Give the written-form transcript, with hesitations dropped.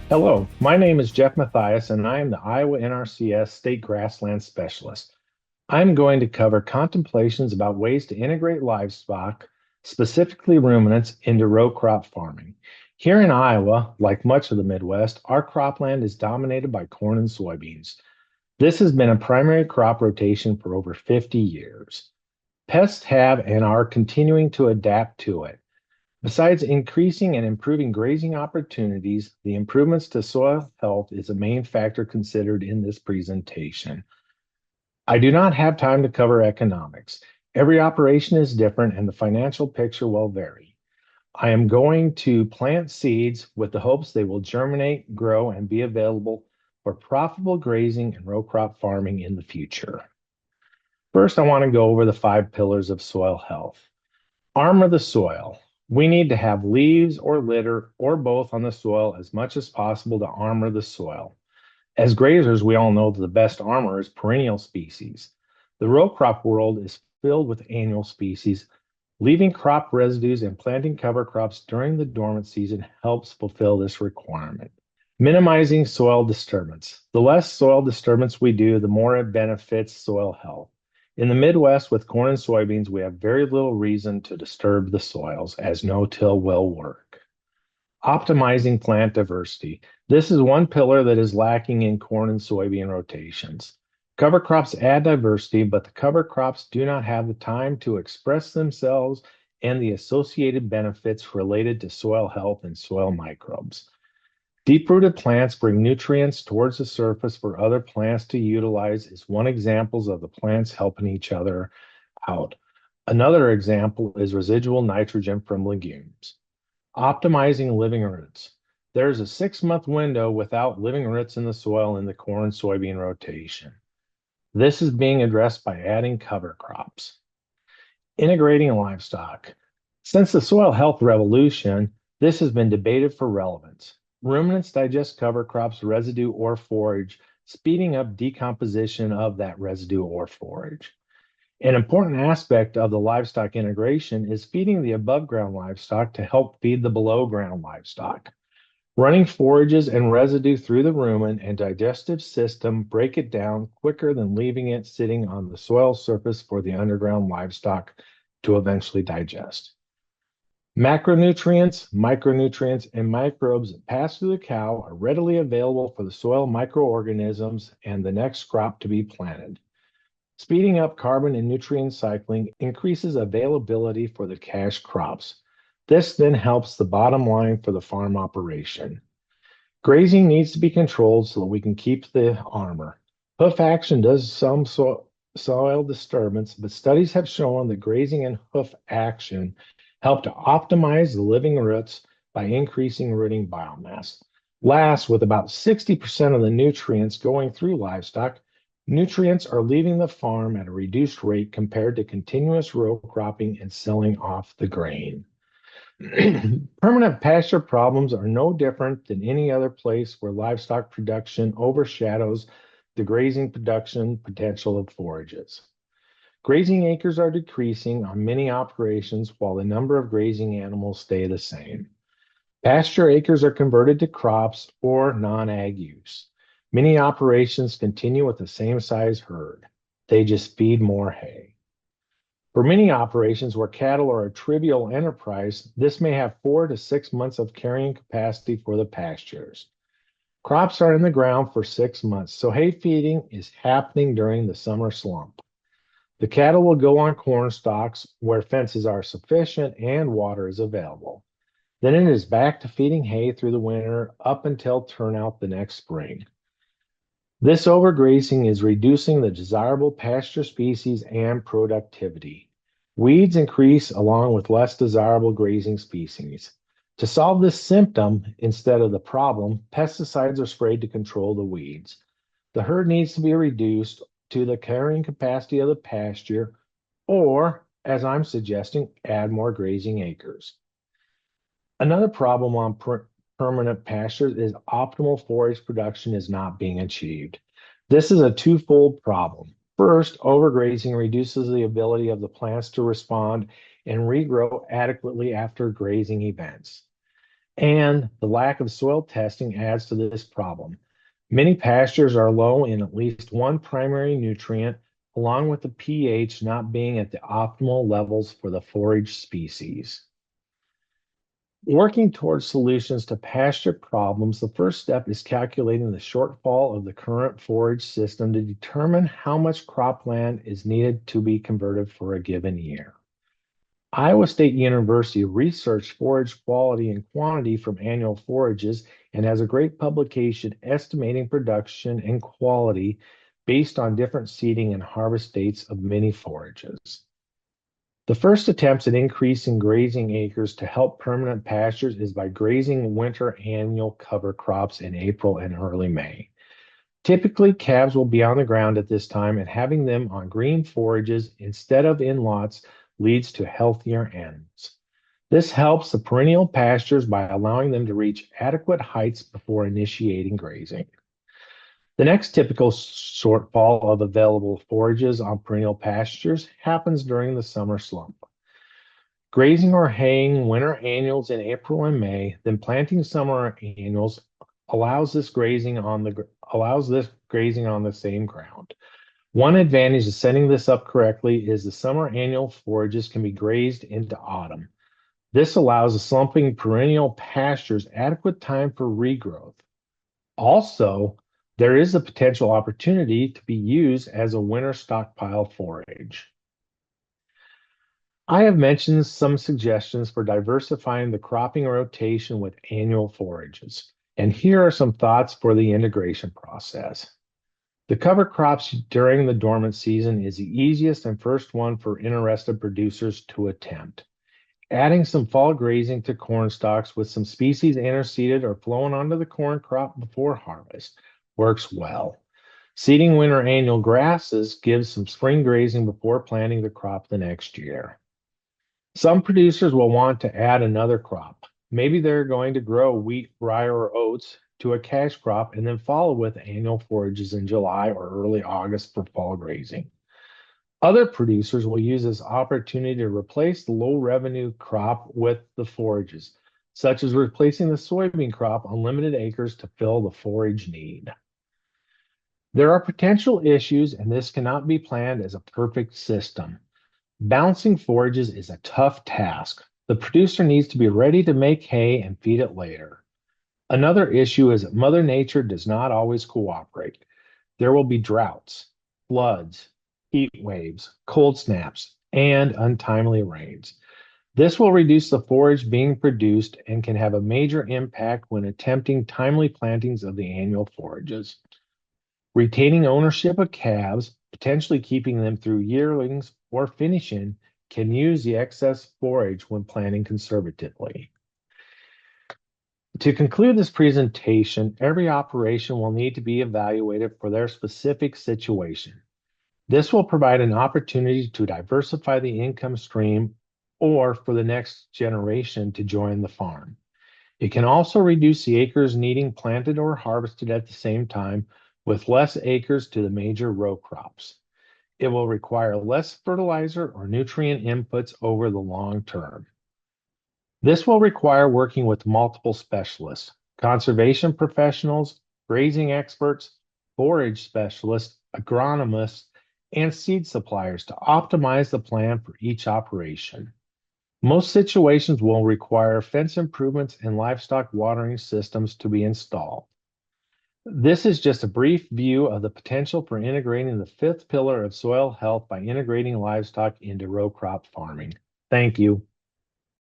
Hello, my name is Jeff Matthias, and I am the Iowa NRCS State Grassland Specialist. I'm going to cover contemplations about ways to integrate livestock, specifically ruminants, into row crop farming. Here in Iowa, like much of the Midwest, our cropland is dominated by corn and soybeans. This has been a primary crop rotation for over 50 years. Pests have and are continuing to adapt to it. Besides increasing and improving grazing opportunities, the improvements to soil health is a main factor considered in this presentation. I do not have time to cover economics. Every operation is different and the financial picture will vary. I am going to plant seeds with the hopes they will germinate, grow, and be available for profitable grazing and row crop farming in the future. First, I want to go over the 5 pillars of soil health. Armor the soil. We need to have leaves or litter or both on the soil as much as possible to armor the soil. As grazers, we all know that the best armor is perennial species. The row crop world is filled with annual species. Leaving crop residues and planting cover crops during the dormant season helps fulfill this requirement. Minimizing soil disturbance. The less soil disturbance we do, the more it benefits soil health. In the Midwest, with corn and soybeans, we have very little reason to disturb the soils, as no-till will work. Optimizing plant diversity. This is one pillar that is lacking in corn and soybean rotations. Cover crops add diversity, but the cover crops do not have the time to express themselves and the associated benefits related to soil health and soil microbes. Deep-rooted plants bring nutrients towards the surface for other plants to utilize is one example of the plants helping each other out. Another example is residual nitrogen from legumes. Optimizing living roots. There's a 6-month window without living roots in the soil in the corn soybean rotation. This is being addressed by adding cover crops. Integrating livestock. Since the soil health revolution, this has been debated for relevance. Ruminants digest cover crops, residue, or forage, speeding up decomposition of that residue or forage. An important aspect of the livestock integration is feeding the above ground livestock to help feed the below ground livestock. Running forages and residue through the rumen and digestive system break it down quicker than leaving it sitting on the soil surface for the underground livestock to eventually digest. Macronutrients, micronutrients, and microbes that pass through the cow are readily available for the soil microorganisms and the next crop to be planted. Speeding up carbon and nutrient cycling increases availability for the cash crops. This then helps the bottom line for the farm operation. Grazing needs to be controlled so that we can keep the armor. Hoof action does some soil disturbance, but studies have shown that grazing and hoof action help to optimize the living roots by increasing rooting biomass. Last, with about 60% of the nutrients going through livestock, nutrients are leaving the farm at a reduced rate compared to continuous row cropping and selling off the grain. Permanent pasture problems are no different than any other place where livestock production overshadows the grazing production potential of forages. Grazing acres are decreasing on many operations while the number of grazing animals stay the same. Pasture acres are converted to crops or non-ag use. Many operations continue with the same size herd. They just feed more hay. For many operations where cattle are a trivial enterprise, this may have 4 to 6 months of carrying capacity for the pastures. Crops are in the ground for 6 months, so hay feeding is happening during the summer slump. The cattle will go on corn stalks where fences are sufficient and water is available. Then it is back to feeding hay through the winter up until turnout the next spring. This overgrazing is reducing the desirable pasture species and productivity. Weeds increase along with less desirable grazing species. To solve this symptom instead of the problem, pesticides are sprayed to control the weeds. The herd needs to be reduced to the carrying capacity of the pasture, or, as I'm suggesting, add more grazing acres. Another problem on permanent pastures is optimal forage production is not being achieved. This is a twofold problem. First, overgrazing reduces the ability of the plants to respond and regrow adequately after grazing events. And the lack of soil testing adds to this problem. Many pastures are low in at least one primary nutrient, along with the pH not being at the optimal levels for the forage species. Working towards solutions to pasture problems, the first step is calculating the shortfall of the current forage system to determine how much cropland is needed to be converted for a given year. Iowa State University researched forage quality and quantity from annual forages and has a great publication estimating production and quality based on different seeding and harvest dates of many forages. The first attempts at increasing grazing acres to help permanent pastures is by grazing winter annual cover crops in April and early May. Typically, calves will be on the ground at this time, and having them on green forages instead of in lots leads to healthier animals. This helps the perennial pastures by allowing them to reach adequate heights before initiating grazing. The next typical shortfall of available forages on perennial pastures happens during the summer slump. Grazing or haying winter annuals in April and May, then planting summer annuals allows this grazing on the same ground. One advantage of setting this up correctly is the summer annual forages can be grazed into autumn. This allows the slumping perennial pastures adequate time for regrowth. Also, there is a potential opportunity to be used as a winter stockpile forage. I have mentioned some suggestions for diversifying the cropping rotation with annual forages, and here are some thoughts for the integration process. The cover crops during the dormant season is the easiest and first one for interested producers to attempt. Adding some fall grazing to corn stalks with some species interseeded or flown onto the corn crop before harvest works well. Seeding winter annual grasses gives some spring grazing before planting the crop the next year. Some producers will want to add another crop. Maybe they're going to grow wheat, rye, or oats to a cash crop and then follow with annual forages in July or early August for fall grazing. Other producers will use this opportunity to replace the low revenue crop with the forages, such as replacing the soybean crop on limited acres to fill the forage need. There are potential issues, and this cannot be planned as a perfect system. Balancing forages is a tough task. The producer needs to be ready to make hay and feed it later. Another issue is that Mother Nature does not always cooperate. There will be droughts, floods, heat waves, cold snaps, and untimely rains. This will reduce the forage being produced and can have a major impact when attempting timely plantings of the annual forages. Retaining ownership of calves, potentially keeping them through yearlings or finishing, can use the excess forage when planting conservatively. To conclude this presentation, every operation will need to be evaluated for their specific situation. This will provide an opportunity to diversify the income stream or for the next generation to join the farm. It can also reduce the acres needing planted or harvested at the same time, with less acres to the major row crops. It will require less fertilizer or nutrient inputs over the long term. This will require working with multiple specialists, conservation professionals, grazing experts, forage specialists, agronomists, and seed suppliers to optimize the plan for each operation. Most situations will require fence improvements and livestock watering systems to be installed. This is just a brief view of the potential for integrating the fifth pillar of soil health by integrating livestock into row crop farming. Thank you.